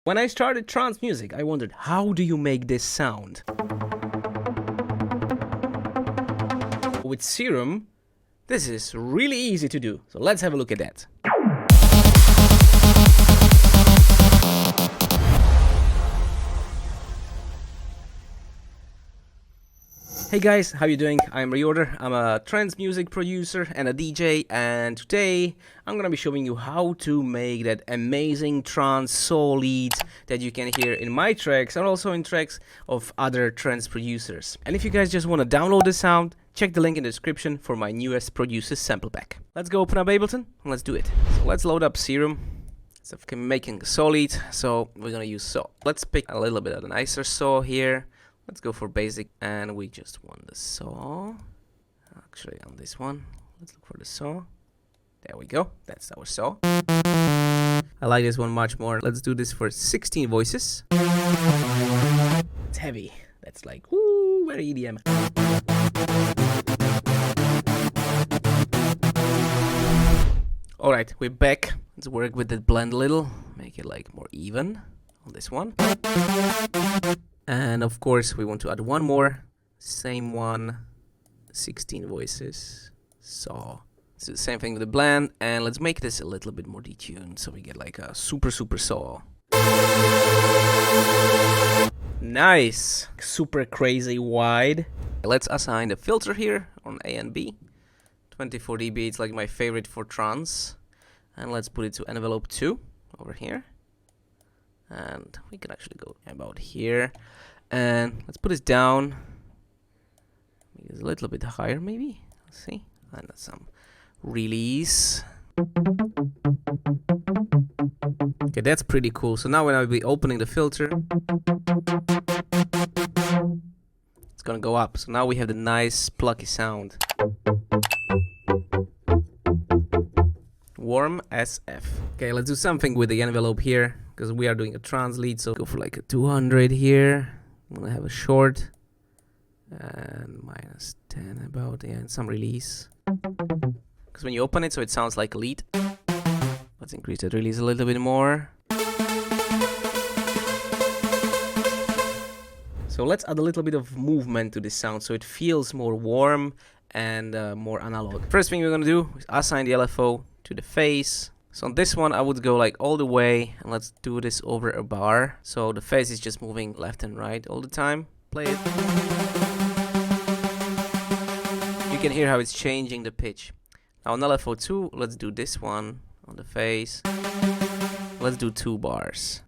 When I started trance music, I wondered, how do you make this sound? With Serum, this is really easy to do. So let's have a look at that. Hey guys, how you doing? I'm ReOrder. I'm a trance music producer and a DJ, and today I'm gonna be showing you how to make that amazing trance soul lead that you can hear in my tracks and also in tracks of other trance producers. And if you guys just want to download the sound, check the link in the description for my newest producer sample pack. Let's go open up Ableton and let's do it. So let's load up Serum. So I'm making a saw lead, so we're gonna use saw. Let's pick a little bit of a nicer saw here. Let's go for basic, and we just want the saw. Actually, on this one, let's look for the saw. There we go, that's our saw. I like this one much more. Let's do this for 16 voices. It's heavy. That's like, woo, very EDM. Alright, we're back. Let's work with the blend a little. Make it like more even on this one. And of course, we want to add one more, same one, 16 voices, saw. So the same thing with the blend, and let's make this a little bit more detuned, so we get like a super saw. Nice, super crazy wide. Let's assign the filter here on A and B, 24 dB, it's like my favorite for trance. And let's put it to envelope 2 over here. And we can actually go about here, and let's put this down. Make this a little bit higher, maybe. Let's see, and that's some release. Okay, that's pretty cool. So now when I'll be opening the filter, it's gonna go up. So now we have the nice plucky sound. Warm SF. Okay, let's do something with the envelope here, because we are doing a trance lead, so go for like a 200 here. I'm gonna have a short and minus 10 about, yeah, and some release. Because when you open it, so it sounds like a lead. Let's increase that release a little bit more. So let's add a little bit of movement to this sound, so it feels more warm and more analog. First thing we're gonna do is assign the LFO to the phase. So on this one I would go like all the way, and let's do this over a bar. So the phase is just moving left and right all the time. Play it. You can hear how it's changing the pitch. Now on LFO2, let's do this one on the phase. Let's do 2 bars.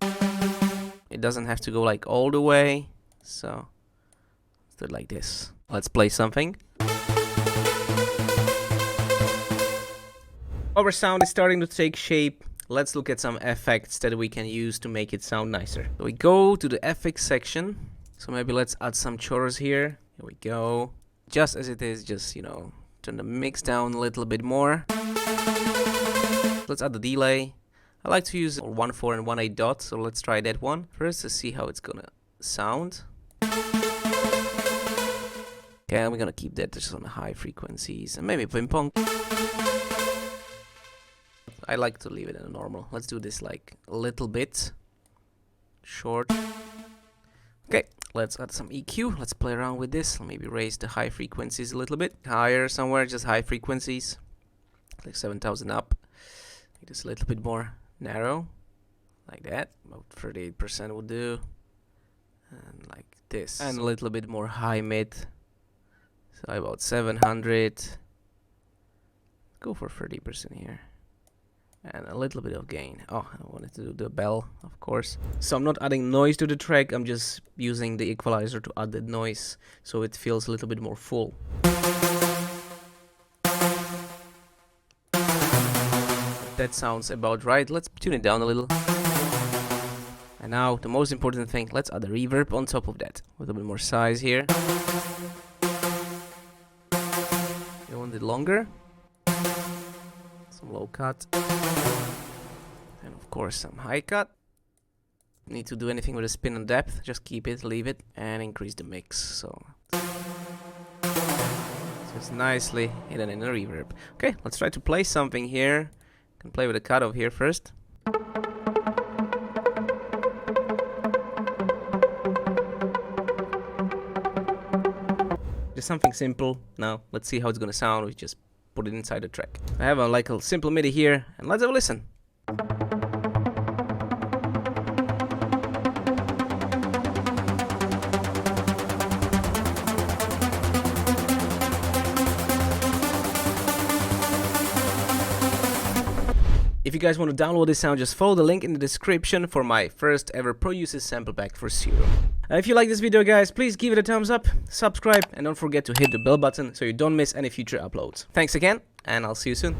It doesn't have to go like all the way, so let's do it like this. Let's play something. Our sound is starting to take shape. Let's look at some effects that we can use to make it sound nicer. So we go to the FX section. So maybe let's add some chorus here. Here we go. Just as it is, just, you know, turn the mix down a little bit more. Let's add the delay. I like to use 1/4 and 1/8 dot, so let's try that one first to see how it's gonna sound. Okay, I'm gonna keep that just on the high frequencies, and maybe ping pong. I like to leave it in a normal. Let's do this like a little bit short. Okay, let's add some EQ. Let's play around with this. Maybe raise the high frequencies a little bit higher somewhere, just high frequencies, like 7,000 up. Make this a little bit more narrow, like that. About 38% will do, and like this. And a little bit more high mid, so about 700. Go for 30% here. And a little bit of gain. Oh, I wanted to do the bell, of course. So I'm not adding noise to the track, I'm just using the equalizer to add the noise, so it feels a little bit more full. That sounds about right. Let's tune it down a little. And now, the most important thing, let's add a reverb on top of that. A little bit more size here. You want it longer? Some low cut. And of course some high cut. Need to do anything with the spin and depth, just keep it, leave it, and increase the mix. So it's nicely hidden in the reverb. Okay, let's try to play something here. Can play with the cutoff here first. Just something simple. Now, let's see how it's gonna sound. We just put it inside the track. I have like a simple MIDI here, and let's have a listen. If you guys want to download this sound, just follow the link in the description for my first ever Pro Users sample pack for Zero. If you like this video, guys, please give it a thumbs up, subscribe, and don't forget to hit the bell button so you don't miss any future uploads. Thanks again, and I'll see you soon.